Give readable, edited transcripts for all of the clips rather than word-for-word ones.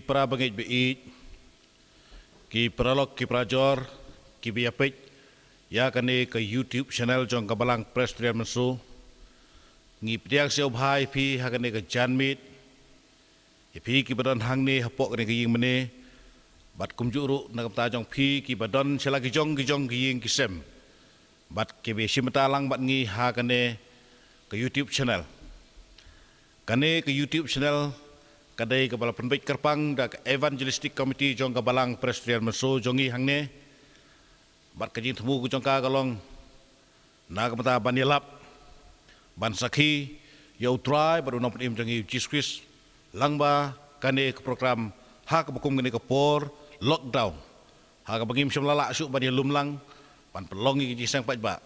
para bangit beij, ki pralok ki prajor, ki biapik, ya kane ke YouTube channel jong kabalang Presbyterian Mensu, ngi pediak siau bhai pi hakane ke janmit, pi ki badan hang ni hapok kane ke ying mene, bat kumjuru nak ta jong pi ki badan sela ki jong ki ying ki sem, bat ki be simatalang bat ngi hakane ke YouTube channel. Kane ke YouTube channel kadai kepala penbaik kerpang da evangelistic committee jong kabalang Presbyterian Mensu jongi hangne bat kajing temu ku jong ka kalong na kamata banilap ban sakhi yau try baru nampak im jongi Jesus Christ langba kane ke program hak bukum kane ke por lockdown hak bangim semlala syuk bani lumlang ban pelongi ki sang pat ba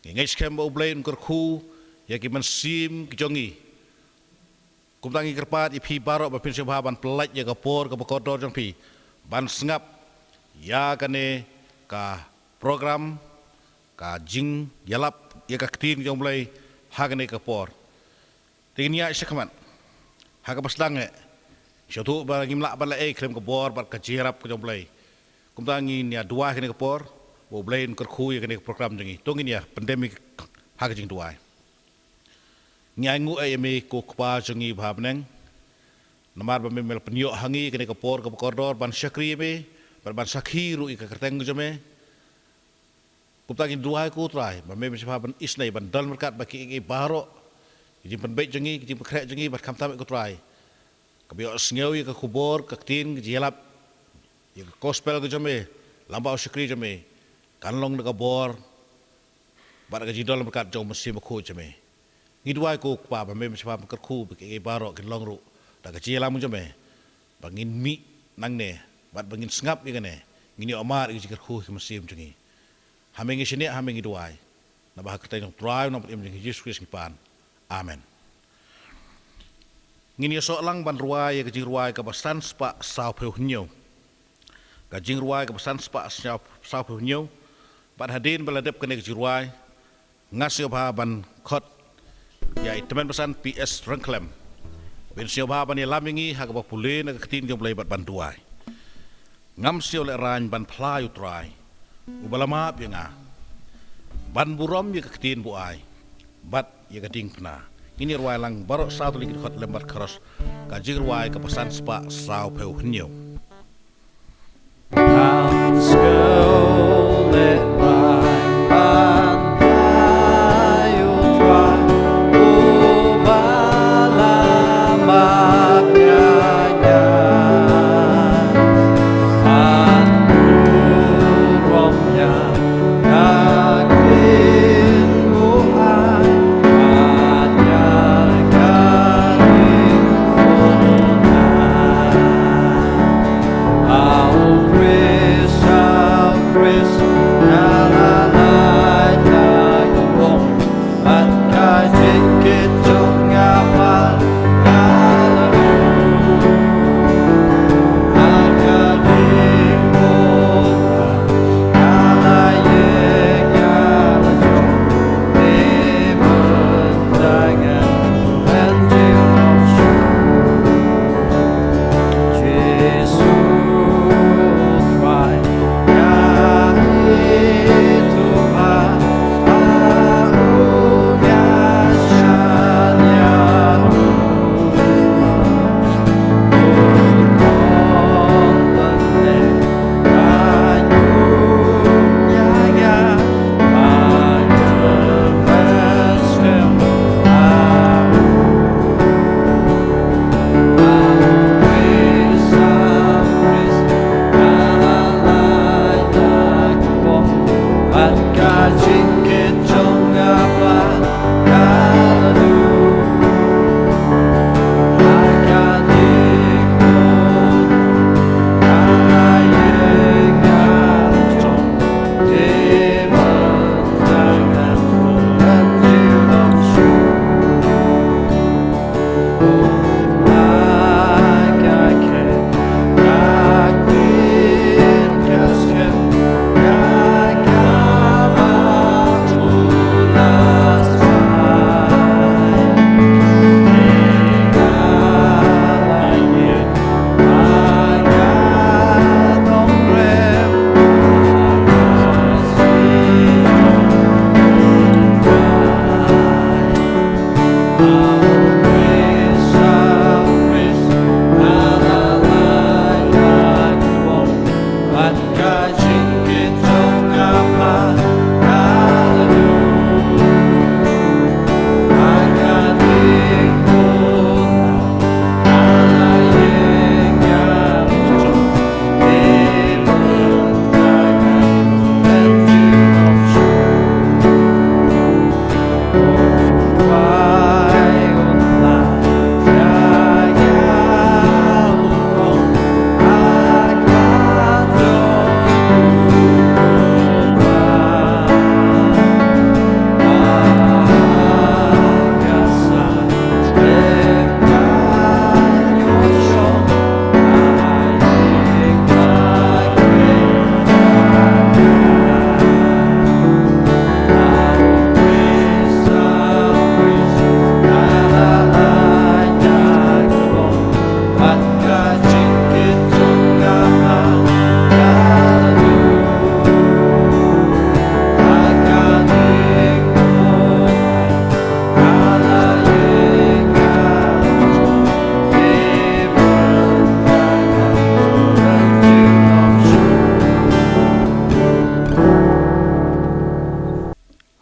ngai scam bo blain kurku ya ki mensim ki jongi kumtangi kerpat ipi barok bapin syabha ban pelaj ya kapor ke bekodor jong pi ban sengap ya kane ka program ka jing yalap ya ka ketin jong mulai ha kane kapor tingnya syakaman ha ka pasdang syatu ba ngimla ban la klem ke bor bat ka jirap ke jong mulai kumtangi nya dua kane kapor bo blain kerku ya kane program jongi tongin ya pandemik ha ka jing dua nyangu ayame ko kpa jongi bhabneng namar ba memel penyo hangi kene kapor ke kordor ban syakri me ban sakhi ru ka kerteng jome kuptangin dua ko trai ba memel ban isnai ban dal merkat baki igi baro ji ban bet jongi ji krek jongi bat kam tamek ko trai kabio sngew ka kubor ka tin ji helap ya gospel ke jome lambau syakri jome kanlong ka bor bat ka ji dal merkat jom mesti ko jome ngidwai ko pa ba me machapa kerku ke barok ke longru da ka ciela mu jame bangin mi nang ne bat bangin sngap ni kane ngini omar ke kerku ke mesim jungi hamengi sini hamengi duai na ba ka tayong try no pim jungi Jesus Christ pan amen ngini so lang ban ruai ke ruai ka basan spa sao peu nyo ka jing ruai ka basan spa sao peu nyo bat hadin baladep kene ke ruai ngasio ba ban khot ya teman pesan PS Rengklem ben sio ba ban lamingi ha ka pule na ketin jom lebat ban duai ngam sio le ran ban playu trai ubalama pinga ban burom ya ketin bu ai bat ya keding pna ini ruai lang barok satu lagi khot lembar keros ka jir ruai ka pesan spa sao peu hnyo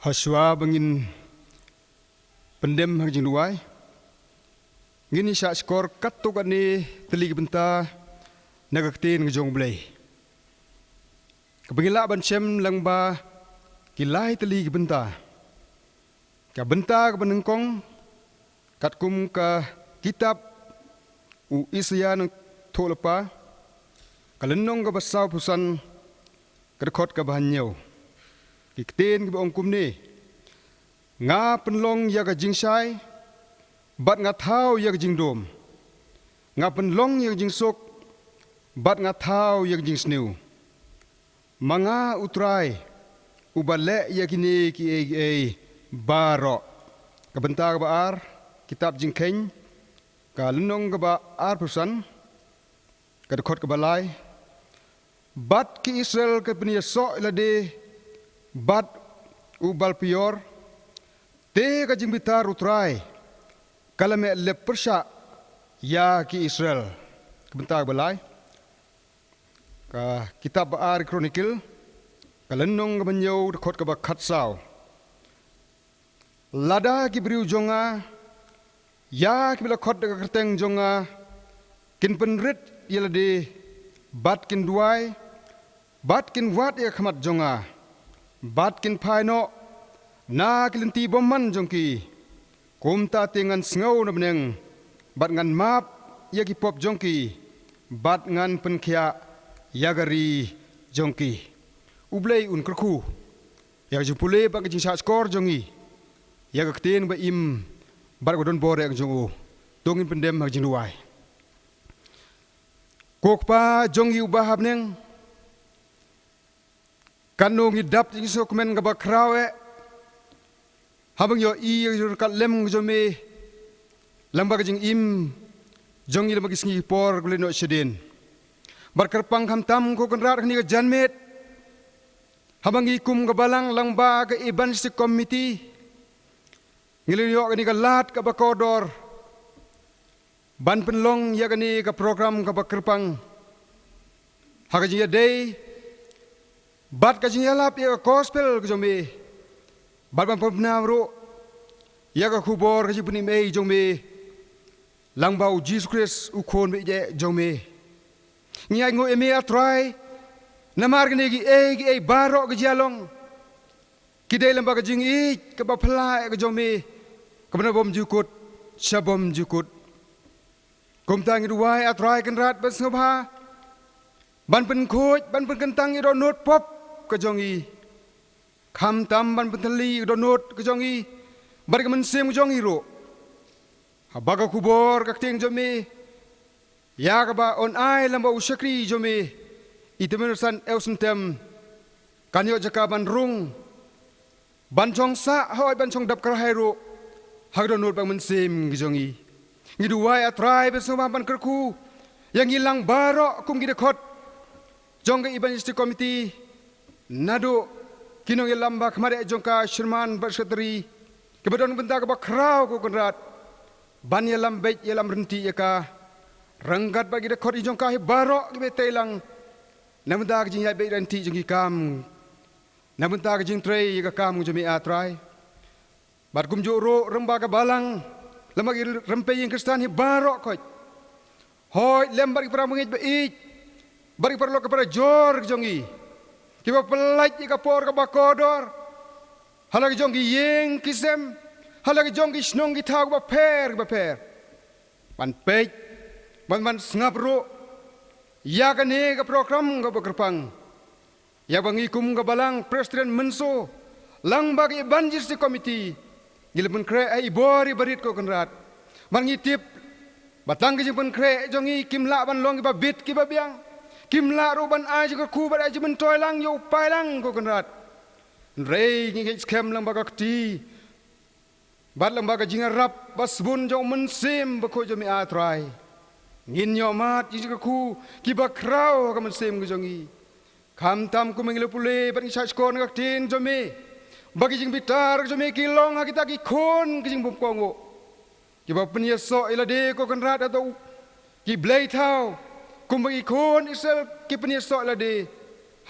Haswa bangin pendem hangjing duai ngini sa skor katto kani teli benta nagaktin ngejong blay kabangila bancem langba kilai teli benta ka benta ka benengkong katkum ka kitab u isyan tolpa kalenong ka basaw pusan kadekot ka bahanyaw kikten ke ongkum ni nga penlong ya ka jingsai bat nga thau ya ka jingdom nga penlong ya ka jingsok bat nga thau ya ka jingsniu manga utrai ubale ya kini ki baro ka benta ka baar kitab jingkeng ka lenong ka baar pusan ka dekot ka balai bat ki Israel ka peniasok ilade bat ubal pior te ka jingbitar utrai kalame lepersha ya ki Israel kebentar balai ka kitab baar kronikil kalenong ka banyo dekot ka bakat saw lada ki briu jonga ya ki bila kot ka kerteng jonga kin penrit yelade bat kin duai bat kin wat ya khamat jonga bat kin phai no na kilinti bomman jongki kumta tingan sngau na beneng bat ngan map ya ki pop jongki bat ngan penkhia yagari jongki ublei un kerku ya jupule bak jing sa skor jongi ya ka kten ba im bat godon bore ak jongu tongin pendem hak jing duai kokpa jongi ubah beneng kanu ngidap jing so komen ga bakrawe habang yo i kat lem jome lamba jing im jongi lama kisngi por guleno shedin barkar pang hamtam ko konrat khni ga janmet habang ikum ga balang lamba ga iban si committee ngilio ga ni ga lat ga bakodor ban penlong ya ga ni ga program ga bakrpang haga jing day bat ka jing yalap ya gospel ka jome bat ban pabnawro ya ka khubor ka jipuni mei jome langbau Jesus Christ u khon be je jome ngai ngo eme atrai namar ka gi e baro ka jalong kidai lamba ka jing i ka ba phla ka jome ka bana bom jukut shabom jukut komtang duai atrai kan rat bas ngobha ban pen khoj ban pen kentang i do not pop ka jongi kham tam ban pentali do not ka jongi bar ka mensem ka jongi ro habaga kubor ka teng jome ya ka ba on ai lamba ushakri jome itemenusan eusentem kanyo jaka ban rung ban chong sa hoi ban chong dap kar hairo hak do not ban mensem ka jongi ngiduai atrai besoma ban kerku yang hilang barok kum gide khot jong evangelistic committee nado kinong lamba kemare jongka Sherman Bersetri kebetulan bentar ke bakrau ko konrat ban yelam bait yelam renti yaka ranggat bagi de khot jongka he barok be telang namun tak jing yai be ranti jing kam namun tak jing trei ka kam jumi atrai bat kum juro rembaga balang lemagi rempe yang Kristen hi barok koi hoi lembar para mengit beik bari perlu kepada jor jongi kiba pelait ika por ka bakodor halagi jongi yeng kisem halagi jongi snong ki tag ba per ban pej ban sngap ro ya kane ka program ka bekerpang ya bangi kum ka balang presiden menso lang bagi banjir si komiti gilpun kre ai bori barit ko kenrat ban ngitip batang ki pun kre jongi kimla ban long ki ba bit ki ba biang kimla ro ban ai ka ku ba ai men toy lang yo pai lang ko kenrat rei ngi skem lang bagak ti bat lang baga jingarap basbun jong mensim bako jomi atrai ngin nyomat ji ka ku ki ba krau ka mensim ko jongi kam tam ku mengile pule ban isa skon ka tin jomi bagi jing bitar jomi kilong ha kita ki kon ki jing bum kongo ki ba penia so ila de ko kenrat atau ki blai thau kum bagi kon isel ki penia so ila de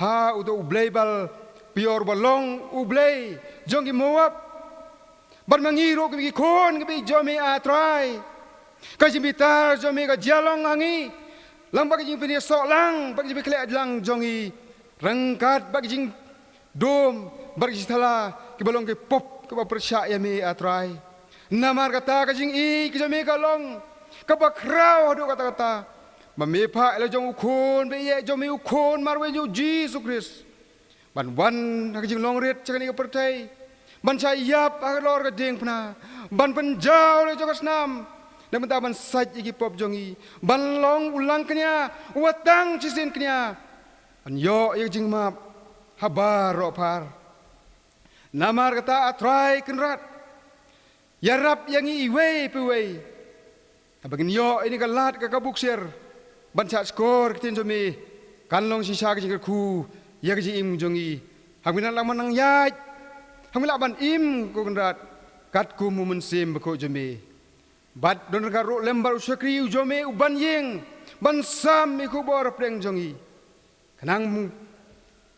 ha uto blai bal pior balong ublay jong ki moab ban mangiro ki kon ki jomi atrai ka jimitar jomi ka jalong angi lang bagi jing penia so lang bagi jing kle lang jongi rangkat bagi jing dom bagi thala ki balong ki pop ka percaya mi atrai namar kata ka jing ki jomi ka long ka bakrau do kata mamepa ela jong ukon be ye jomi ukon marwe ju Jesus Christ ban wan hak jing long ret cakani ka pertai ban sayap hak lor ka ding pna ban penjau le jokas nam dan mentah ban saj iki pop jongi ban long ulang kenya watang cisin kenya ban yo ye jing map habar ro par namar kata atrai kenrat yarap yang iwe pewei abagin yo ini kalat ka kabuksir ban chat skor kitin jomi kan long sisa ka jing ku ya ke im jongi hamina laman nang yai hamila ban im ko kendat kat ku mu mensim beko jome bat don ka ro lembar usakri jome uban yeng ban sam iku bor preng jongi kanang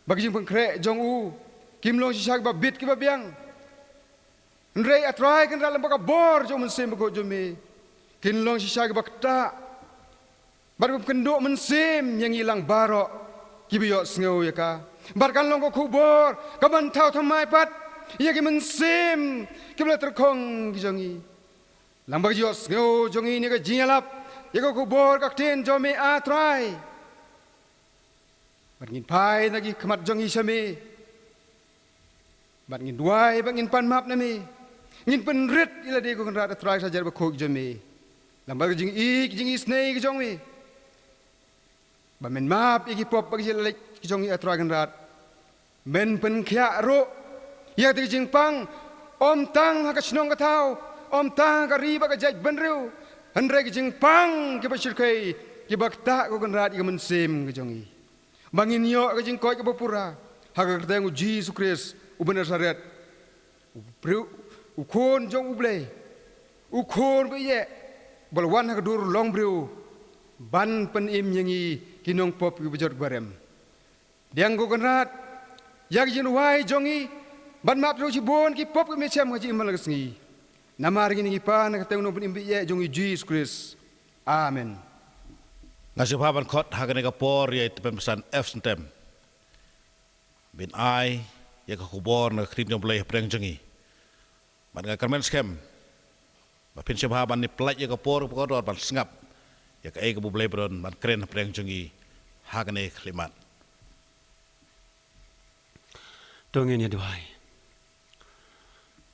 bagi jing pengkre jong u kim long sisak ba bit ki ba biang ndrei atrai kan dalam baka bor jong mensim beko jome kin long sisak ba kta bat ku kenduk mensim yang hilang barok kibiyo sngau ya ka barkan long ko kubor kaban tau thamai pat ya ki mensim kibla terkong jongi lang bag yo sngau jongi ni ka jingalap ya ko kubor ka ten jomi atrai bat ngin pai lagi kemat jongi same bat ngin duai bat ngin pan map nami ngin penrit ila de ko kan rat atrai sajar ba ko jomi lang bag jing isnei ki jongi ba men map iki pop bagi lek jong atra kan rat men pen khia ro ya ti jing pang om tang ha ka snong ka thau om tang ka ri ba ka jaj ban riu han re ki jing pang ki ba shir kai ki bakta ko kan rat ki men sim ki jong i bangin yo ka jing koi ka pura ha ka teng Jesus Christ u benar saret u priu u kon jong u ble u kon be ye balwan ha ka dur long briu ban pen im yangi kinong pop ki bejot barem diang go kenrat yak jin wai jongi ban map ro bon ki pop ki mechem ngaji imal ngi namar gini ki pan ka teng no pen im ye jongi Jesus Christ amen ngasih papan kot hakane ka por ya itu pesan F sentem bin ai ya ka kubor na krim jong blai preng jongi ban ka karmen skem ba pin se papan ni plat ya ka por ko dor ban sngap ya ka ega bublai bron man kren preng jongi hakane klimat tongin ya duai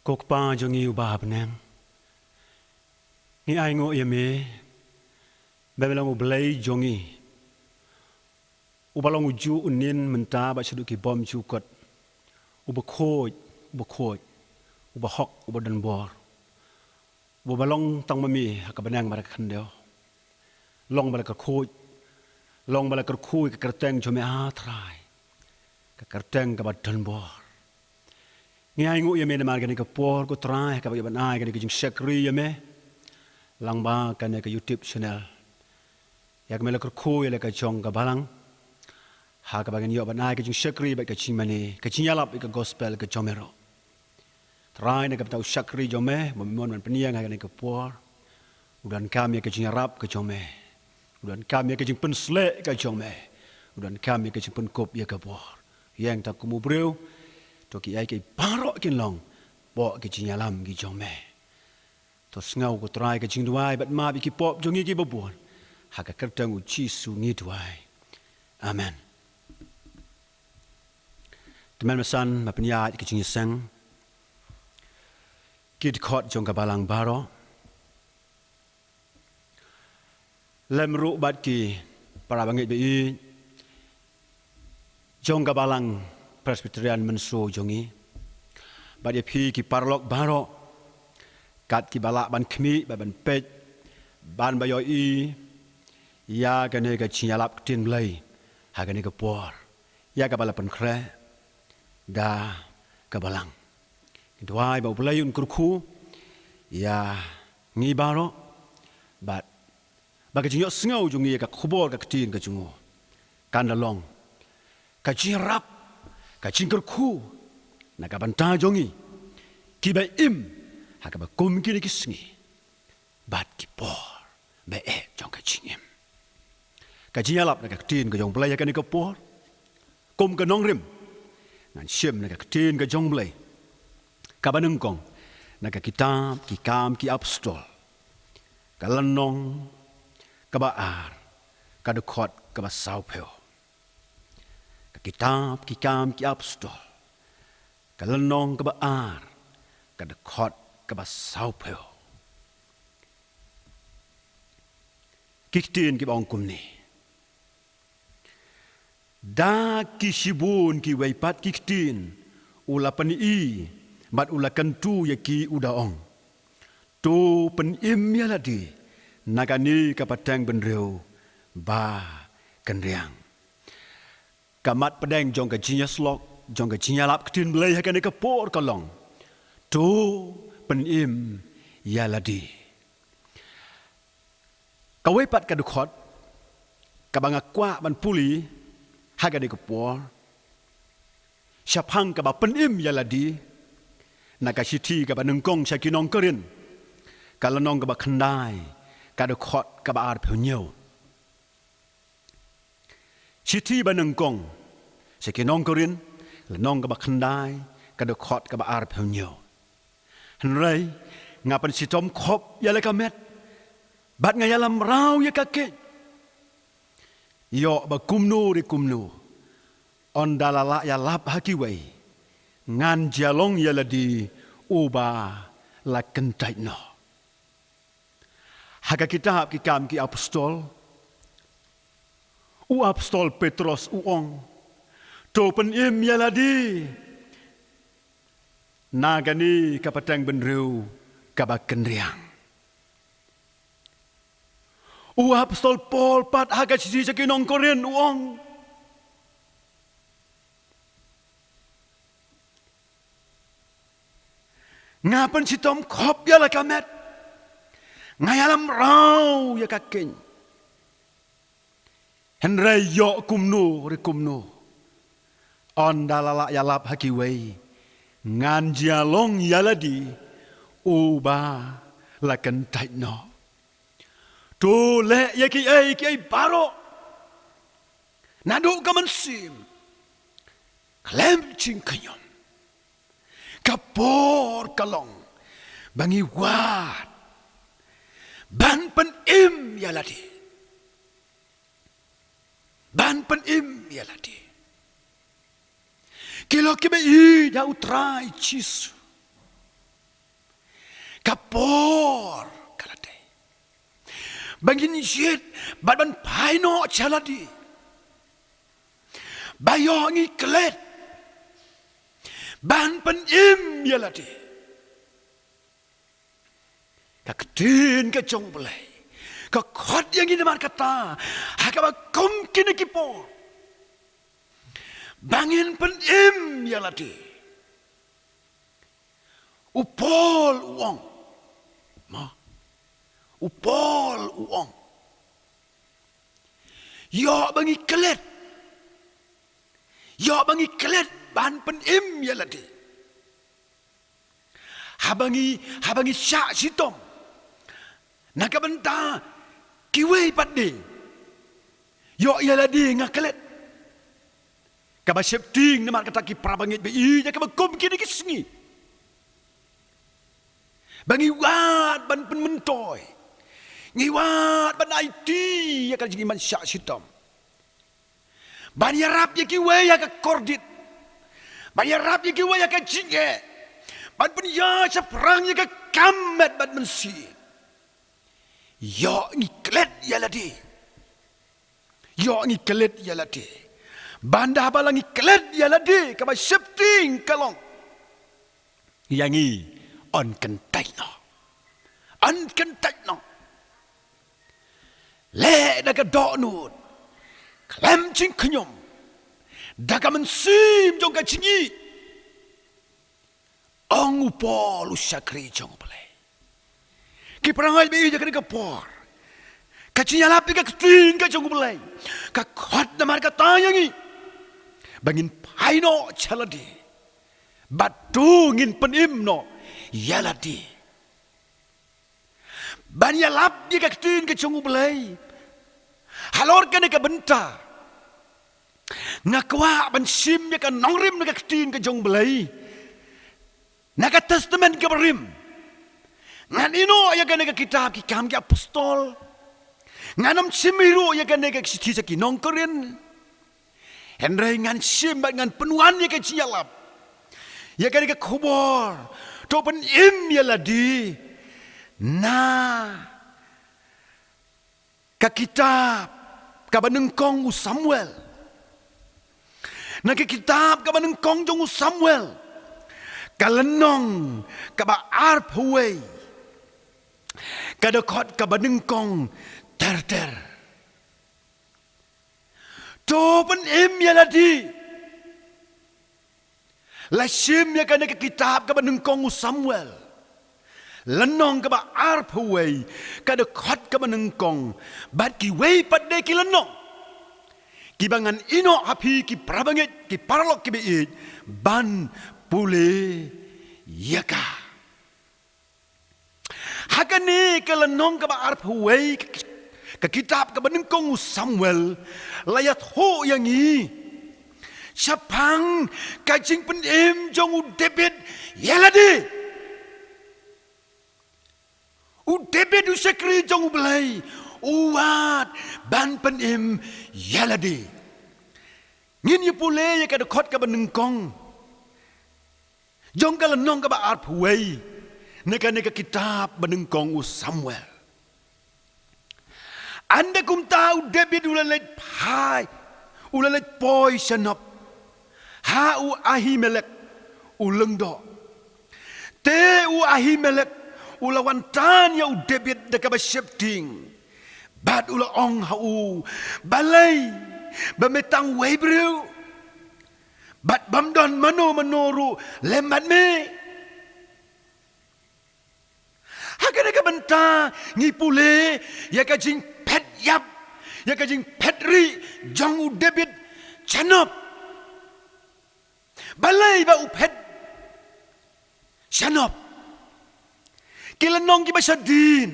kok pa jongi uba benang ni ai ngo ya me bebelang ublai jongi ubalong uju unin menta ba chudu ki bom chu kot uba khoj uba hok uba dan bor uba balong tang mami ka benang mara khandeo long bala ka khoj long bala ka khui ka kerteng jome a trai ka kerteng ka badan bor ngai ngu yeme na margani ka por ko trai ka ba banai ka jing sekri yeme lang ba ka ne ka YouTube channel yak mela ka khui le ka chong ka balang ha ka bagan yo banai ka jing syakri ba ka jing mani ka jing yalap ka gospel ka jomero trai na ka tau syakri jome memon man peniang ha ka puar udan kami ka jing arab ka jome udan kami ka jing pensle ka jome udan kami ka jing penkop ya ka puar yang tak kumu breu to ki ai ke parok kin long bo ke jing yalam ki jome to ngau ko trai ka jing duai bat ma bi ki pop jongi ki babon ha ka kertang uci su ngi duai amen teman mesan ma penya ki jing sang kid khot jong ka balang baro lem ru bat ki para bangit bi jong ka balang Presbyterian menso jongi badi pi ki parlok baro kat ki balak ban khmi ban pej ban bayo i ya gane ga chialap tin blai ha gane ga por ya ga bala pen khre da ka balang dwai ba blai un kurku ya ngi baro bat ba ga jinyo sngo jongi ka khubor ka tin ka jungo kan da long ka jirap ka cingker ku na ka banta jongi ki ba im ha ka ba kum ki ki sngi bat ki por ba e jong ka cingem ka jialap na ka tin ka jong blai ka ni ka por kum ka nong rim nan shem na ka tin ka jong blai ka ba nung kong na ka kitab ki kam ki apostol ka lanong ka ba ar ka du khot ka ba sau pheo kitab ki kam ki apostol kalanong ka ba ar ka de khot ka ba sau pheo kiktin ki bang kum ni da ki shibun ki waipat kiktin ula pani i bat ula kantu ya ki udaong to pen im ya ladi nagani ka patang benreu ba kenriang kamat pedang jong ka jinya slok jong ka jinya lap ktin blai ha ka ne ka por ka long tu pen im ya ladi ka wei pat ka du khot ka banga kwa ban puli ha ka ne ka por syapang ka ba pen im ya ladi na ka shiti ka ba nung kong sha kinong kerin ka lanong ka ba khandai ka du khot ka ba ar pheu nyeu Siti baneng kong, sekinong korin, lenong ka ba khandai, ka do khot ka ba ar pheu nyo. Henrai, ngapan si tom khop ya le ka met, bat nga yalam rau ya ka ke. Yo ba kumno ri kumno, on dalala ya lap haki wei, ngan jalong ya la di uba la kentai no. Haka kitab ki kam ki apostol, u apostol Petrus uong to pen im yaladi nagani kapatang benreu kabaken riang u apostol Paul pat haga sisi sakinong korin uong ngapan si tom khop yala kamet ngayalam rau ya kaken Henry yo kumno re kumno on dalala yalap hakiwei ngan jialong yaladi uba lakan taitno to le yaki ai baro nadu kaman sim klem ching kanyom kapor kalong bangi wat ban pen im yaladi ban pen im yaladi kilo kibe i ya utrai chisu kapor kalate bangin yet ban paino chaladi bayongi klet ban pen im yaladi kaktin ke jong belai ka khot yang ini mar kata hakaba kom kini kipo bangin pen im yalati upol uong ma upol uong yo bangi kelet Yo bangi kelet ban pen im ya ladi. Habangi syak sitom. Naka benta kiwe patde. Yo ya ladi ngakelet. Kaba septing namar kata ki prabangit be i ya kaba kom kini kisngi. Bangi wat ban pen mentoy. Ngiwat ban IT ya ka jingi man syak sitom. Ban ya rap ya kiwe ya ka kordit. Ban ya rap ya kiwe ya ka jinge. Ban pen ya perang ya ka kamet ban mensi. Yo ngiklet ya ladi. Yo ngiklet ya ladi. Banda balangi kelet ya ladi kaba shifting kalong. Yangi on kentai no. On kentai no. Le daga dok nut. Klem cing kenyom. Daga mensim jong ka cingi. Ong upo lu syakri jong pelai. Ki perangai bi jaga ka por. Ka cinya lapi ka keting ka jong pelai. Ka khot na mar ka tayangi. Bangin paino chaladi. Batu ngin penim no yaladi. Ban yalap dia ka keting ka jong pelai. Halor ka ka benta. Ngakwa ban sim ya ka nongrim ka keting ka jong pelai. Naka testament ka berim. Ngan ino ya ka kitab ki kam ki apostol. Nganam simiru ya ka kisiti sa kinongkorin. Henry ngan sim ngan penuan ya ka cialap. Ya ka kubor. To pen im ya ladi. Na ka kitab ka banengkong Samuel. Na ka kitab ka banengkong jong Samuel. Kalenong kaba arp huwei. Kadakot kaba nengkong ter. Topen im ya ladi. Lasim ya kana kitab kaba nengkong Samuel. Lenong kaba arp huwei. Kadakot kaba nengkong. Bat ki wei padde ki lenong. Kibangan ino api ki prabangit ki parlok ki biit. Ban pule yaka. Hakani kelenong ka baarp huwei ka kitab ka banengkong Samuel layat ho yang i. Syapang kajing penim jong David yaladi. David usekri jong belai. Uat ban penim yaladi. Ngin yu pule ya ka dekot ka banengkong. Jong kalenong ka baarp huwei. Neka kitab banengkong Samuel. Anda kum tahu David ulalet pai. Ulalet poi sanop. Ha u Ahimelek ulengdo. Te u Ahimelek ulawan tan ya u David deka basyepting. Bad ula ong ha u balai bametang webreu. Bat bamdon manoru lembat me. Hakana ka benta ngipule ya ka jing pet yap ya ka jing petri jong David chanop. Balai ba upet chanop. Kilanong ki basadin.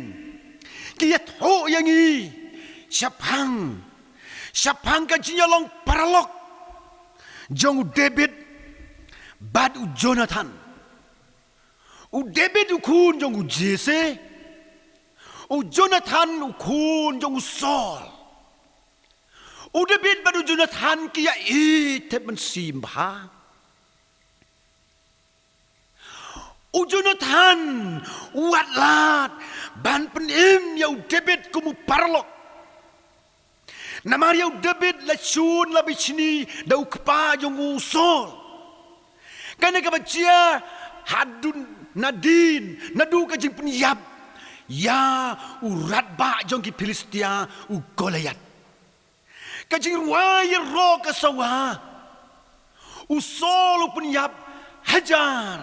Kiyat ho yang i syapang ka jinyalong paralok. Jong David bad u Jonathan. U David u kun jong u Jesse. U Jonathan u kun jong u Saul. U David bad u Jonathan kia i tep mensimba. U Jonathan u atlat ban penim ya u David kumu parlok. Namar yau David la chun la bichini dau kpa jong usol. Kana ka bacia hadun nadin nadu ka jing penyap. Ya urat ba jong ki Filistia u Goliat. Ka jing ruaya ro ka sawa. Usol u penyap hajar.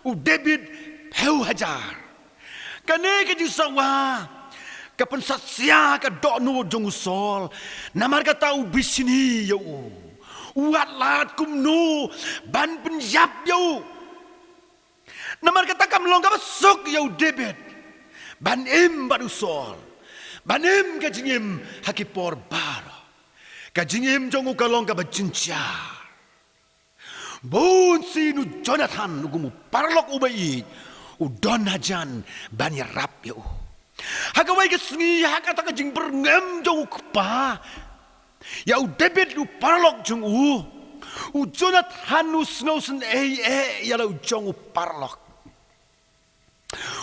U David peu hajar. Kana ka jing sawa. Kapan satsia ka dok nu jong usol namar ka tau bisini yo Uat lat kumnu ban penjap yau. Namar kata kam long ka sok yau debet. Ban badu sol. Ban ka jingim hakipor bar. Ka jingim jongu kalong ka bacincar. Bon sinu Jonathan ugumu parlok ubai. Udon hajan ban rap yau. Hagawai ke sengi hakata ka jing berngem jongu kepa. Ya David lu parlok jong u Jonathan u snowsen ya la jong u parlok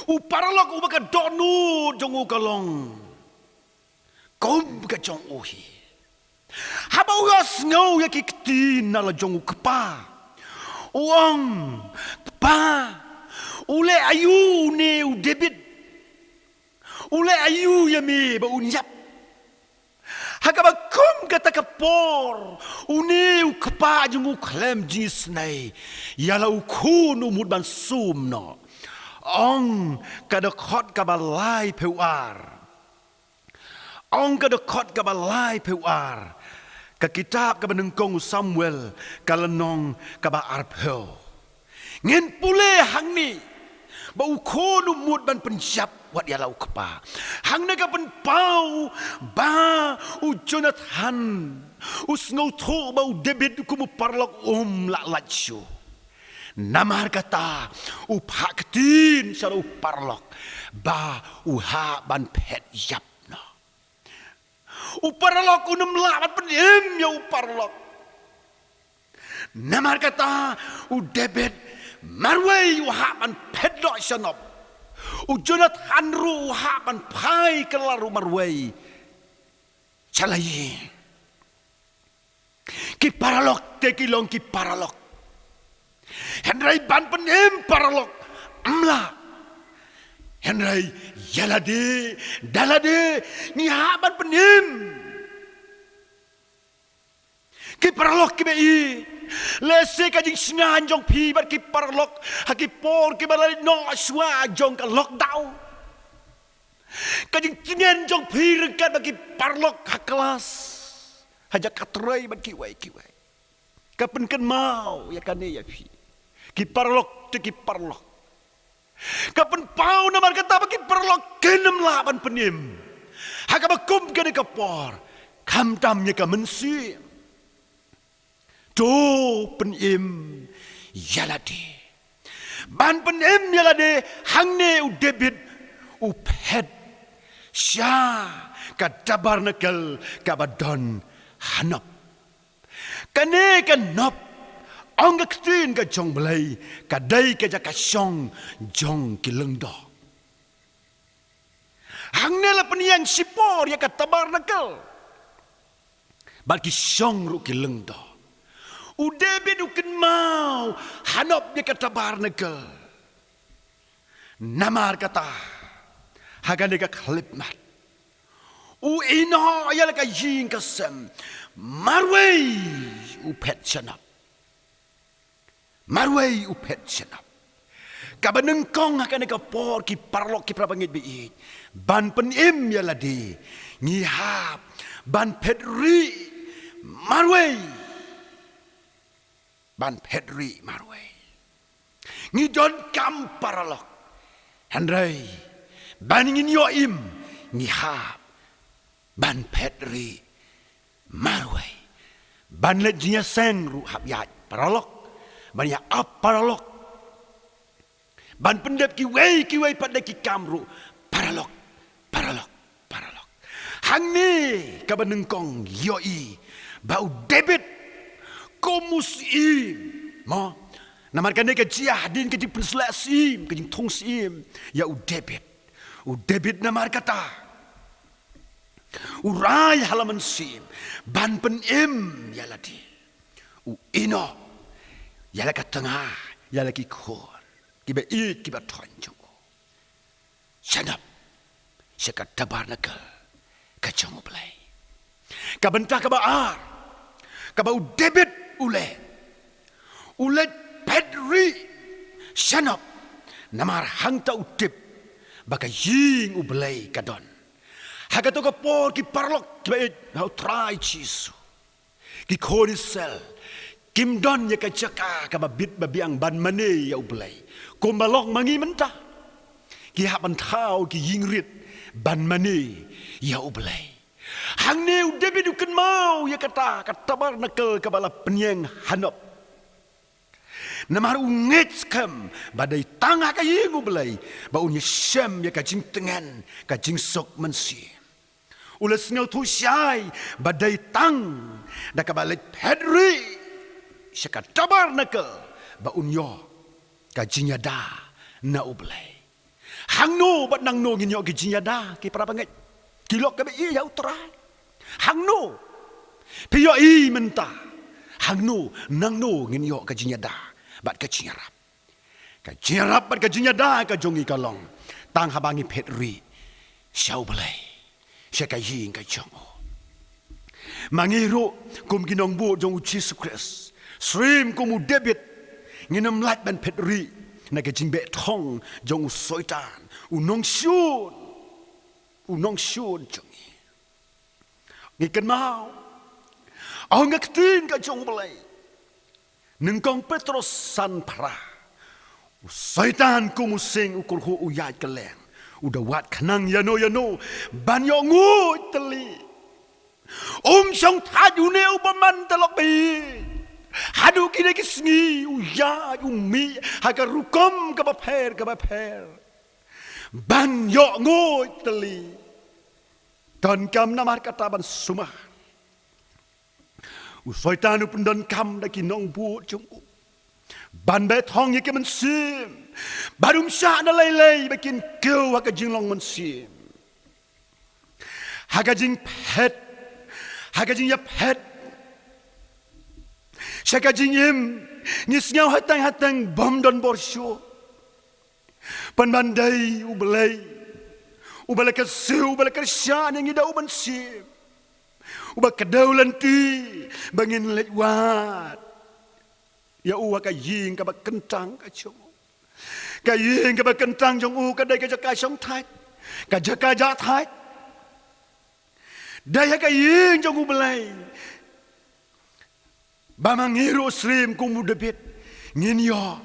u baka donu jong u kalong kom ka jong u hi haba u snow ya kikti na la jong u kapa uang pa ule ayu ne u David ule ayu ya me ba unyap Hakabakum kata kapor uniu kapa jungu klem jis nai yala ukunu mudban sum no ong kada khot kabalai pewar ong kada khot kabalai pewar ka kitab ka benengkong Samuel kalenong kaba arpel ngin pule hangni ba ukunu mudban penjap wat ya lau kepa hang naga pen pau ba u Jonathan u ngau tho ba u David ku mu parlok la lachu namar kata u paktin saro parlok ba u ha ban pet yap no u parlok u nem la ban pen ya u parlok namar kata u David marway u ha ban pet do sanop u Jonathan ru haban pai kelaru marway chalai ki paralok te kilong ki paralok Henry ban penem paralok amla Henry yalade dalade ni haban penem ki paralok ki bei lese ka jing singan jong pi bat ki parlok haki por ki balai no aswa jong ka lockdown ka jing tinen jong pi rekat bagi parlok haklas haja katrai bat ki wai ka pen kan mau ya kan ya pi ki parlok te ki parlok ka pen pau na mar kata bagi parlok kenem laban penim haka bakum ka de kapor kam tamnya ka mensi do penim yalade ban penim yalade hangne u David u pet sya ka dabar nakal ka badon hanop kane ka nop ong ka ktin ka jong belai ka dai ka jaka syong jong kilengdo hangne la peniang sipor ya ka tabar nakal bagi syong ru kilengdo u David u ken mau hanop dia kata bar negel namar kata hagan dia klip mat u ino ya ka jing kasem marway u pet chanap marway u pet chanap ka benengkong hagan dia por ki parlok ki prabangit bi ban penim ya ladi ngihap ban petri marway ban pedri marway ngidon kam paralok Henry baningin yoim ngihap ban pedri marway ban lejinya seng ru hap ya paralok ban ya ap paralok ban pendep ki wei pada ki kamru paralok hangni ka benengkong yoi bau David komus im mo namarkan dia kejia din kejing perselasim kejing tungsim ya u David namar kata urai halaman sim ban penim ya ladi u ino ya lagi tengah ya lagi kor kiba tonjong sanap sekat tabar nakal kacang play kabentah kabar kabau David ule pedri sanap namar hangta utip baka ying ubelai kadon hagato ka por ki parlok ki hau try chisu ki kodisel Kim don ya ka caka ka bit babiang ban mane ya ublay. Kum balong mangi mentah. Ki hak ban thau ki yingrit ban mane ya ublay. Hang neu David uken mau ya kata bar nakel ka bala penyeng hanop. Namar unget kam badai tangah ka ying ublay. Ba unya syam ya ka jing tengan ka jing sok mensi. Ulas ngau tu syai badai tang da ka balet pedri. Syaka tabar nakel ba unyo ka jinyada na ublay. Hang no bat nang no nginyo ki jinyada ki para banget. Kilok ka ba iya utrai. Hang no piyo i menta. Hang no nang no nginyo ka jinyada bat ka jinyarap. Ka jinyarap bat ka jinyada ka jongi kalong. Tang habangi pedri syau belai. Syaka ying ka jongo. Mangiru kum ginong bu jong uci sukres. Srim kumu David nginam lat ban pedri na ka jing be thong jong soitan unong syun jongi. Ngikan mau au ngaktin ka jong belai. Nengkong Petrus san pra. Soitan kumu sing ukur hu uyat keleng. Udah wat kanang yano banyo nguy teli. Syong tajune upaman telok bi. Hadu kini kisngi uya umi haga rukom kabaper. Banyo nguy teli. Dan kam namar kata ban sumah. Soitan upun dan kam da kinong bu jong. Ban be thong ye ke man sim. Barum sya na lay bakin keu haga jinglong man sim. Haga jing ya pet. Syaka jing im ngis ngau hatang bom don borsyo. Pan bandai ubelai kesu ubelai kersyan yang ida uban sim. Ubah kedaulan ti bangin lewat. Ya uwa ka ying ka kentang ka chong. Ka ying ka kentang jong u ka dai ka jaka song thai. Ka jaka ja thai. Daya ka ying jong u belai. Ba mangiru srim kumu debit. Ngin yo.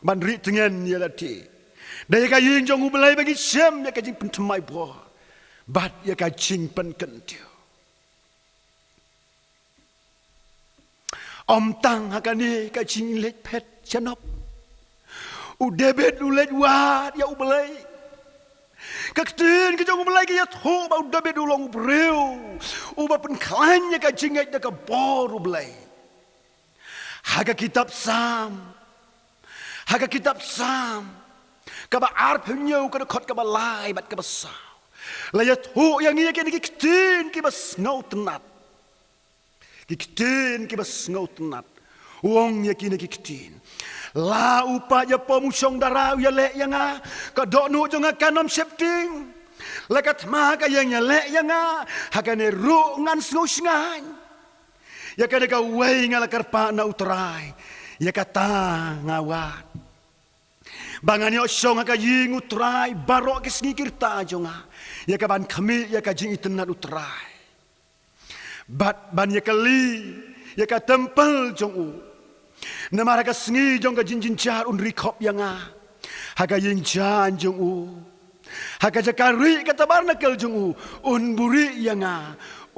Ban ri tengen ya lati. Daya ka ying jong u belai bagi syam ya ka jing pentemai bo. Bat ya ka jing pen kentiu. Om tang hakani ka jing let pet chanop. U David u let wat ya u belai. Ka ktin ka jong u belai ka ya tho ba u David u long breu. U ba pen klan ya ka jing da ka bor u belai. Haga kitab Sam. Ka ba arp nyo ka khot ka ba lai bat ka ba sao. La ya tho yang ya ka ni ktin ki ba ngau tenat. Kikitin kibas ngau tenat. Wong ya kini kikitin. La upa ya pomusong darau ya lek yang ka donu jonga kanom septing. Lekat ma ka yang ya lek yang hakane ru ngan sngo sngan. Ya ka ka wei ngala karpa na utrai. Ya kata ngawat. Bangani osong ka ying utrai barok kisngi kirta jonga. Ya ka ban kami ya ka jing itenat utrai. Bat ban ya kali ya ka tempel jong u. Nama ka sengi jong ka jinjin jar un rikop yang haga ying jan jong u. Haga jakari ka tabarna kel jong u un buri yang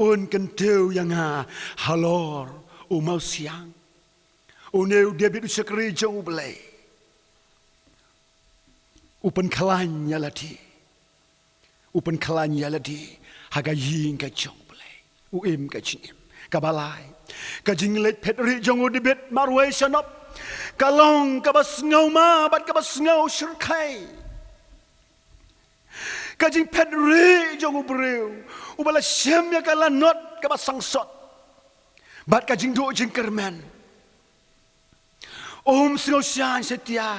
un kenteu yang halor u mau siang. Uneu David usekri jong u belai. Upen kalanya lati. Haga ying ka jong uim ka jing ka balai ka jing let pedri jong u debit marwai shanop kalong ka bas ngau ma bat ka bas ngau shirkai ka jing pedri jong u breu u bala syam ya ka lanot ka bas sangsot bat ka jing do jing kerman singau syan setia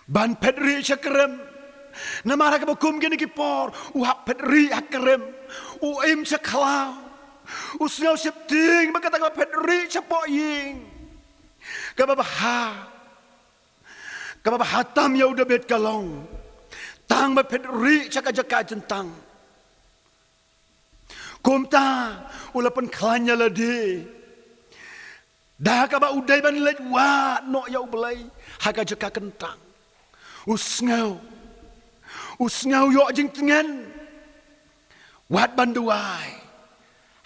ban pedri chakrem namara ka bakum gini kipor u hak pedri akrem uim seklau usngau septing bakata ka pedri cepo ying ka babaha tam ya udah bet kalong tang ba pedri caka jaka jentang kumta ulapan klanya ladi dah ka ba udai ban lej wa no ya ublai haka jeka kentang usngau yo jing tengan wat ban duai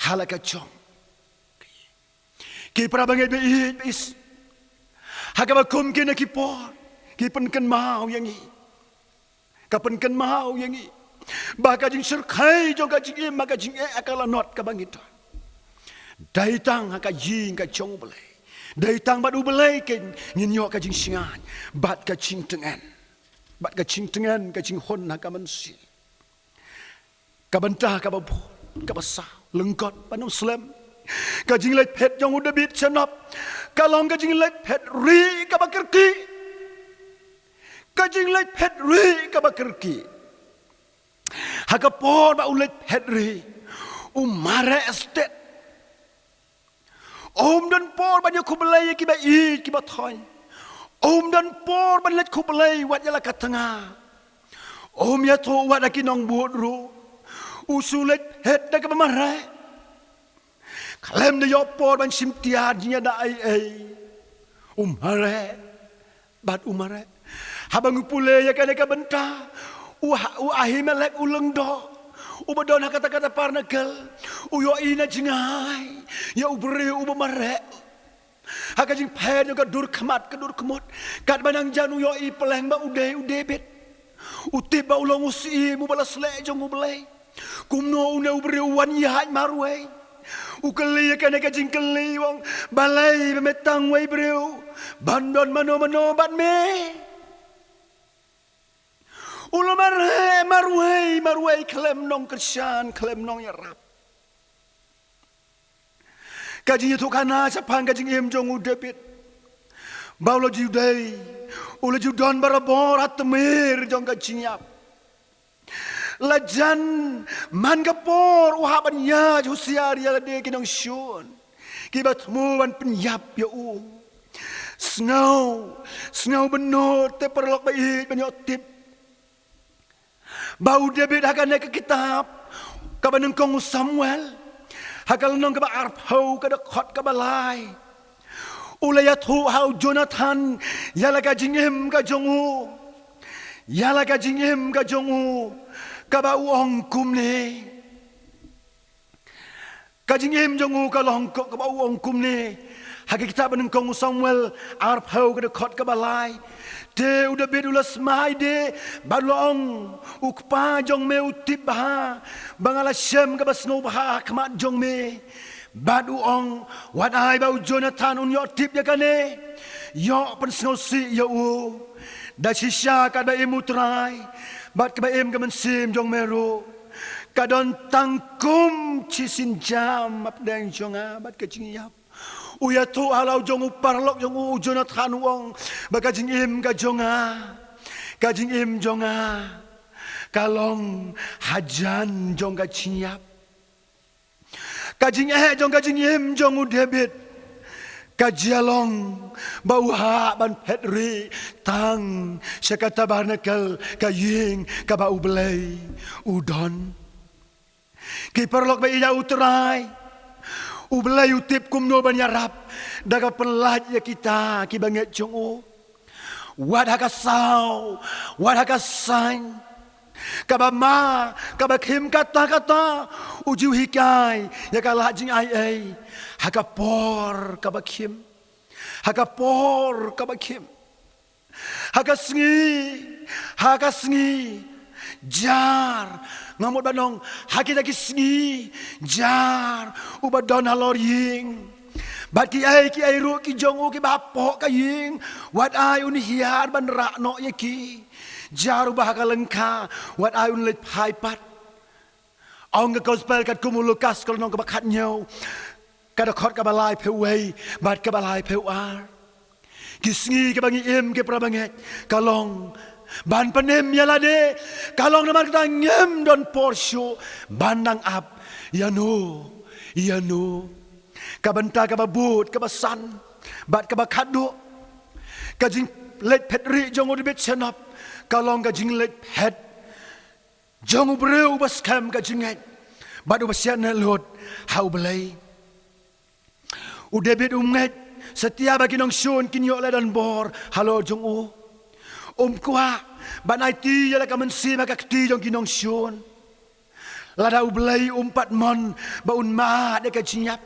halaka chong ki pra bangai be is haka ba kum ki na ki por ki pen mau yang ni ka pen mau yang ni ba ka jing serkai jo ka jing ma ka jing akala not ka bangit dai tang haka jing ka chong belai dai tang badu belai ken nyin yo ka jing singan bat ka ching tengan bat ka ching tengan ka ching hon haka man si ka bantah ka ba ka ba sa lengkot panam slam ka jing lek phet jong udah bit senap ka long ka jing lek phet ri ka ba kerki ka jing lek phet ri ka ba kerki haka por ba ulet phet ri umare estate dan por banyak kubelai ki ba i ki ba thoi dan por ban let kubelai wat yala ka tengah ya tho wat ki nong buat ru usulet het da ka mare kalem de yo por ban sim tiad nya da ai mare bat umare habang pule ya ka benta ahimelek uleng do ubadon kata-kata parnakel uyo ina jingai ya ubri ubamare haka jing phed yo dur khamat dur kemot kat banang janu yo i peleng ba ude bet utip ba ulong usi mu balas le jong ublei kumno une ubri wan ya marwe ukeli ya ka jing keli wong balai bemetang wei breu bandon mano bat me ulo marwei klem nong kersan klem nong yarap kaji tu kana sapang kaji em jong udebit baulo judai ulo judon barabor atmir jong kaji yap lajan man kapor uhaban ya jusiar ya de kinong shun kibat muan penyap ya snow benot te perlok bait penyot tip bau David haka naik ke kitab kabaneng kong Samuel hakal nong ka arp hau ka khot ka balai ulaya thu hau Jonathan yala ka jingem ka jongu ka ba uong kumne ka jingem jongu ka long ka ba uong kumne haka kitab nong kong Samuel arp hau ka khot ka balai de udah bedula smai de balong ukpa jong me utip bah bangala shem ka basno bah kmat jong me badu ong wat ai bau Jonathan un yo tip ya kane yo pen sno si yo da shisha ka da emutrai bat ka em ka men sim jong meru ka don tangkum chisin jam ap dang jonga bat ka ching yap uya tu alau jong parlok jong Jonathan wong bagajing im ka jonga kalong hajan jong ka chiap kajing im jong David kajalong bau ha ban petri tang syakata barnakel kaying ka bau belai udon ki parlok ba iya utrai ubelai utip kumno banyarap daga pelaj ya kita ki banget jongo wat haka sang kabama kabakim kata uju hikai ya kalah jing ai haka por kabakim haka sengi jar ngamut banong haki lagi sengi jar ubadon halor ying bati ai ki ai ru ki jongu ki bapok ka ying wat ai un hiar ban ra no ye ki jar ubah ka lengka wat ai un let pai pat ong ka gospel kat kumulukas kal nong ka bakhat nyau ka khot ka balai phewei bat ka balai phewar ki sengi ka bangi em ke prabanget kalong ban penem yalade kalong naman kita ngem don porsyo bandang ap yanu kabenta kababut kabasan bat kabakadu kajing let petri jong udibet senap kalong kajing let pet jong ubreu baskam kajinget bat ubasyan lot hau belai udebet umnget setia bagi nong syun kinyo le dan bor halo jong u kwa banai ti ya ka mensi maka ti jong kinong syun lada ublai umpat mon baun ma de ka jinyap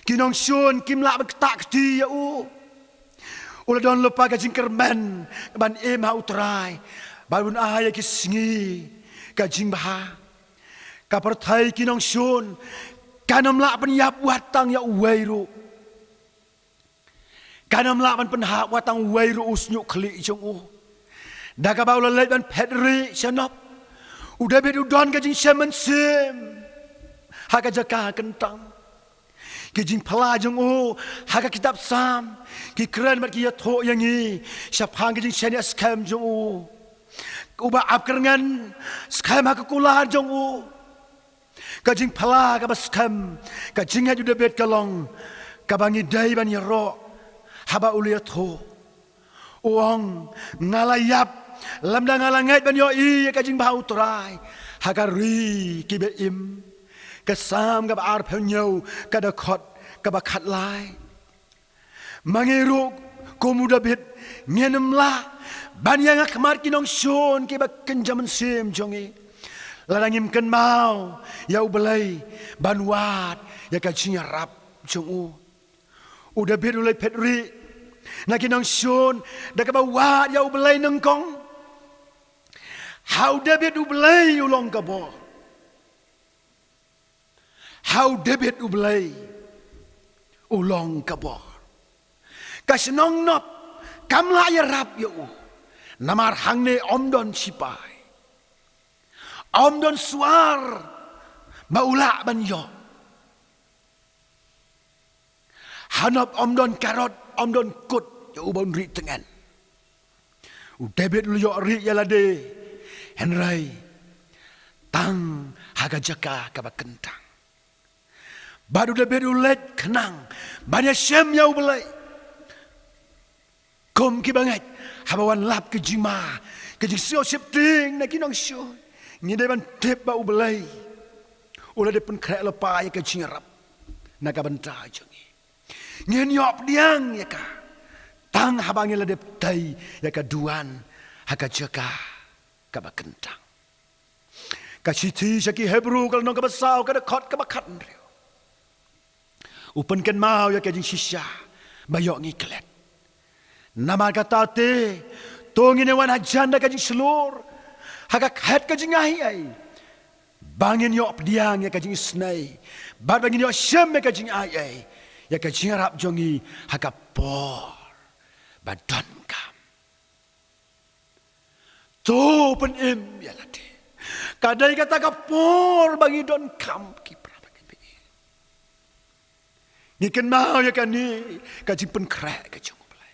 kinong syun kimla tak ti ya u ula don lupa ka jingkermen ban ema utrai baun aya kisngi ka jingbaha ka perthai kinong syun kanam la penyap watang ya uwairu kanam la ban penha watang uwairu usnyu khli jong u daga baula leit ban pedri shanop udah bet udon ka jing shaman sim haka jaka kentang ki jing phala jong u haka kitab sam ki kran mat ki ya tho yang ni syapang ki jing shania scam jong u uba ap kerengan scam haka kula jong u kajing pala ka baskam kajing haju de bet kalong kabangi dai ban yero haba uliat ho uang ngalayap lamda ngalangai ban yo i kajing bau trai hagari kibe im kasam ka ar phenyo kada khot ka ba khat lai mangiru komuda bet ngenem la ban yang akmar kinong shon ki ba kenjaman sim jongi larangim ken mau ya ubelai banwat ya kajinya rap jong u udah bet ulai petri na kinong shon da ka bawat ya ubelai nengkong how da bet ubelai ulong ka bo how da bet ubelai ulong ka bo kasenong nop kamla ya rap ya u namar hangne omdon sipai Om don suar baula ban yo hanap om don karot om don kut yo ubon ri tengan u debet lu yo ri ya lade henrai tang haga jaka ka ba kentang baru debet ulet kenang banyak syam ya ubelai kom ki banget habawan lap ke jima ke jisio septing na kinong syo ni deban tep ba ubelai ula de pen krek lepa ya ka jingrap naga benta jongi ngen yop diang ya ka tang habang la de tai ya ka duan ha ka jaka ka ba kentang ka siti saki hebru kal no ka basau ka de khot ka ba khat riu upen ken mau ya ka jing shisha bayok ngi klet nama kata te tongine wan hajan da ka jing selur haka khat ka jing ai ai bangin yo pdiang ya ka jing snai bad bangin yo shem ka jing ai ai ya ka jing rap jongi haka por badan kam to pen em ya lati kadai kata ka por bangi don kam ki praba ki be ni ken mau ya ka ni ka jing pen krek ka jong plai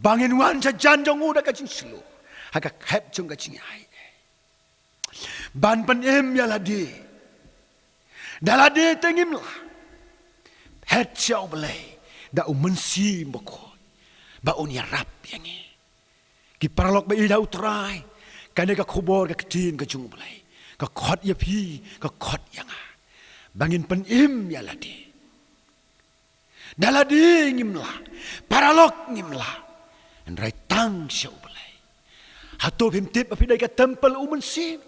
bangin wan jajan jong u da ka jing slu haka khep chung ka ching ai ban pan em ya ladi dalade tengim la het chau belai da umensi mboko ba un ya rap yangi ki paralok ba ida utrai kane ka khobor ka tin ka chung belai ka khot ya phi ka khot yanga bangin pan em ya ladi dalade ngim la paralok ngim la and right tang chau hato him tip api dai ka temple umen sim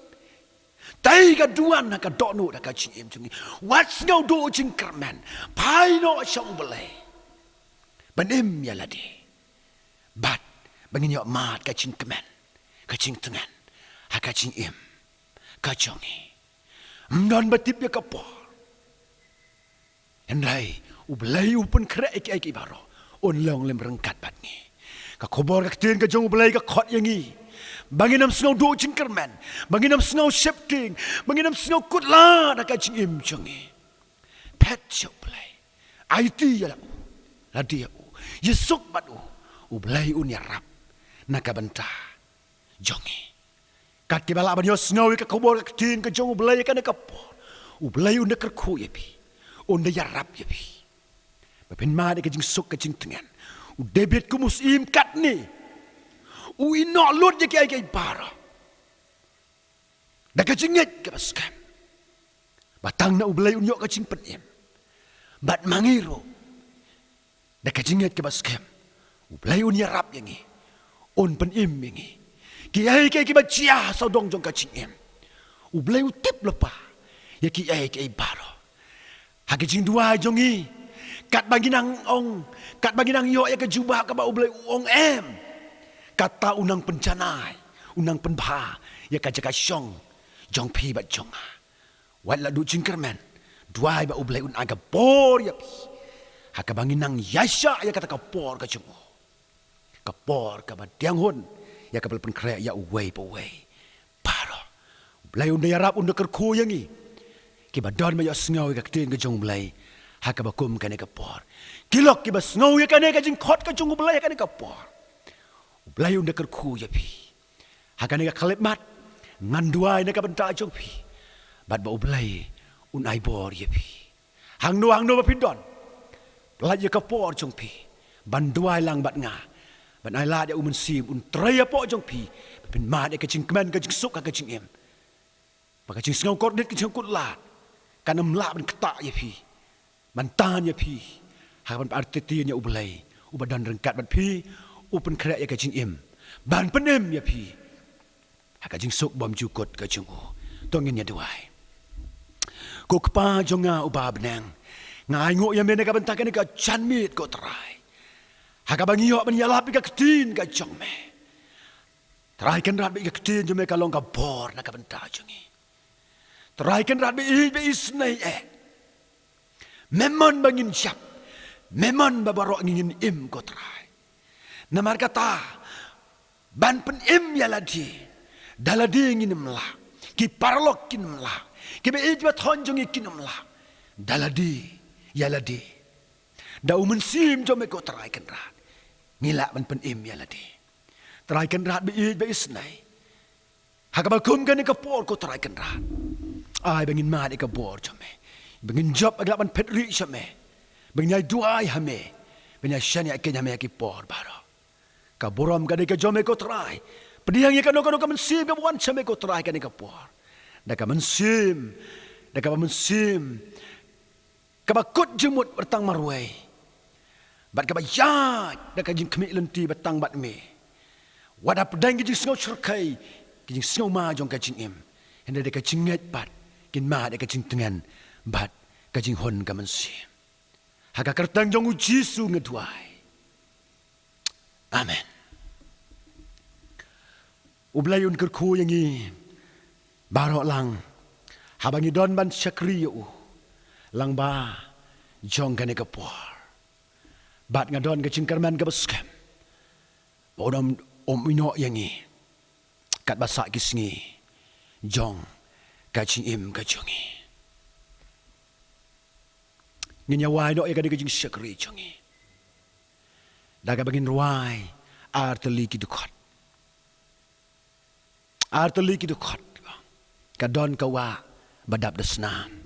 tai ka duan ka dokno da ka chim chung what's no do ching kerman pai no shong belai banem ya ladi bat bangin yo mat ka ching keman ka ching tengan ha ka ching im ka chongi mdon batip ya ka po endai ublai upun kre ek baro on long lem rengkat bat ni ka khobor ka tin ka jong ublai ka khot yangi banginam snow do jinkerman banginam snow shifting banginam snow kutla da ka jing im chongi pet shop play IT ya la dia yesuk batu ublai un ya rap naka benta jongi kat ki bala ban yo snow ka khobor ka tin ka jong ublai ka na ka po ublai un ka khu ye bi un da ya rap ye bi ba pen ma de ka jing suk ka jing tengan u debit ku musim kat ni u ino lut je kai para da ka jinget ka baskam batang na ublai unyo ka jing penem bat mangiro dak jinget ke baskem ublai un yarap yangi on pen im yangi ki ai ke ki bachia sau dong jong ka chingem ublai utip lepa ya ki ai ke baro hagi jing dua jongi kat baginang ong kat baginang yo ya ke jubah ka ba ublai ong em kata unang pencanai unang penbha ya ka jaka syong jong pi ba jonga wat la du jingkermen duai ba ublai un aga por ya pi haka banginang yasha ya kata ka por ka jungo ka por ka ba diang hun ya ka pelpen kre ya uwei pa uwei paro ublai un ya rap un ker khu yangi ki ba don ma ya sngaw ka tin ka jong ublai haka ba kum ka ne ka por kilok ki ba sngaw ya ka ne ka jing khot ka jong ublai ka ne ka por ublai un ker khu ya pi haka ne ka khalep mat ngan duai ne ka benta jong pi bat ba ublai un ai bor ya pi hang no ba pindon pelaj ya ka por jong pi ban duai lang bat nga ban ai la dia umen sim un traya po jong pi pin ma de ka jing kmen ka jing suk ka jing em ba ka jing sngaw kot dit ka jing kut lat kanam la ban kta ya pi man tan ya pi ha ban artiti nya ublai ubadan rengkat bat pi upen kre ya ka jing em ban penem ya pi ha ka jing suk bom jukot ka jing o tongin ya duai ko kpa jonga uba benang ngai ngo ya mena ka bentakan ka chanmit ko trai haka bangi yo ban yala ka ketin ka jong me trai kan rat ka ketin jome ka long ka bor na ka benta jongi trai kan rat be isnai memon bangin siap memon babarok ngin im ko trai namar kata ban pen im yala di daladi ngin mla ki parlok kin mla ki be ijwa thonjongi kin mla daladi yaladi da umen sim jome ko trai kan rat ngila ban pen im yaladi trai kan rat be isnai haka ba kum kan ka por ko trai kan rat ai bangin ma de ka bor jome bangin job agla ban petri jome bangin duai hame bangin shani akenya me ki por baro ka borom ka de ka jome ko trai pediang ka no ka men sim ka wan jome ko trai kan ka por da ka men sim kabakut jemut bertang marwai bat kabayat da ka jing kemi lenti batang bat me wada pedang jing sngo cerkai jing sngo ma jong ka jing em henda da ka jinget bat kin ma da ka jing tengan bat ka jing hon ka mensi haka kertang jong uji su ngeduai amen ublayun kerku yangi barok lang habangi don ban syakriyo lang ba jong kane ka por bat ngadon ka cingkarman ka baskem bodom ino yangi kat basa kisngi jong ka cingim ka jongi nginya wai no ya ka jing syakri jongi daga bagin ruai arteli ki dukot ka don ka wa badap desnam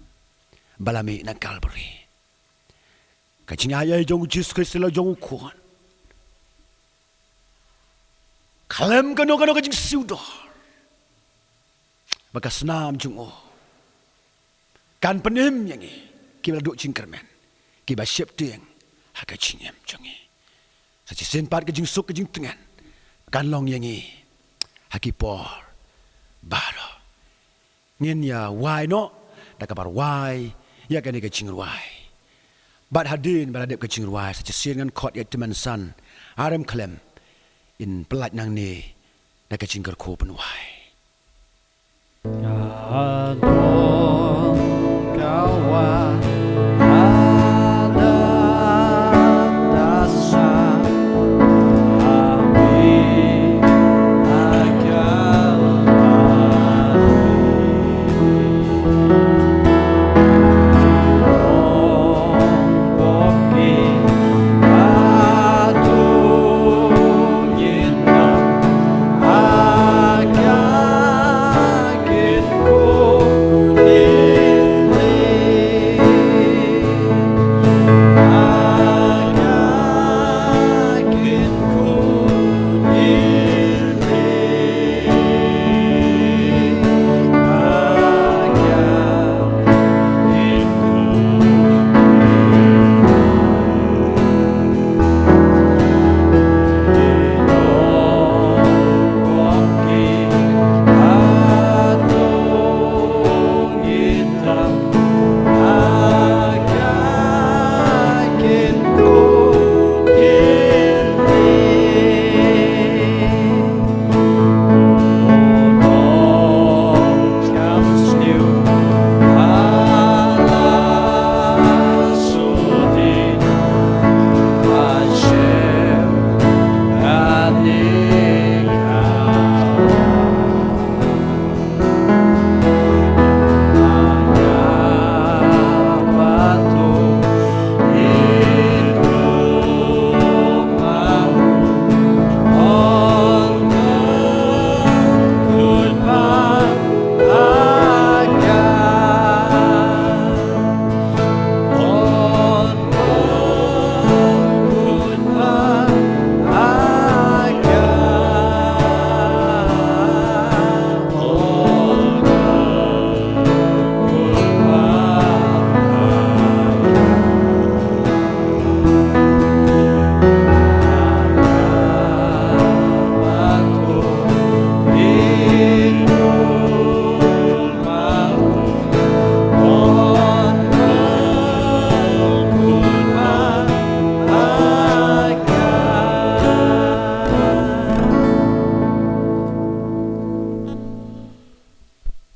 balami na Calvary kacing ayah jong Jesus Kristus la jong kuan kalem kano kacing siudo baka senam jong o kan penim yangi kibla duk cingkermen kiba siap tiang ha kacing em jongi saci senpat kacing suk kacing tengan kan long yangi hakipor baro ngin ya wai no da kabar wai ya kan ke cingruai bat hadin baladep ke cingruai saja sien ngan khot ya teman san arem klem in pelat nang ni da ke cingker ko penwai Adon kawa Yeah.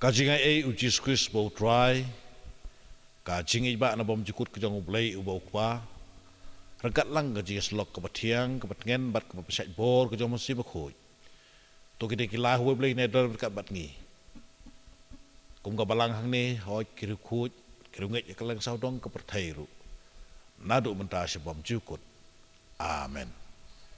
Kajing ai uji squis bau try. Kajing iba na bom jukut kejong ublay ubau kwa. Regat lang kajing slok kebatiang kebatngen bat kebapesat bor kejong mesti bakhuj. Tu kita kilah huwe blay nedal berkat bat ngi. Kum kabalang hang ni hoj kiru kuj kiru nget kalang saudong keperthai ru. Nadu mentah sebom jukut. Amen.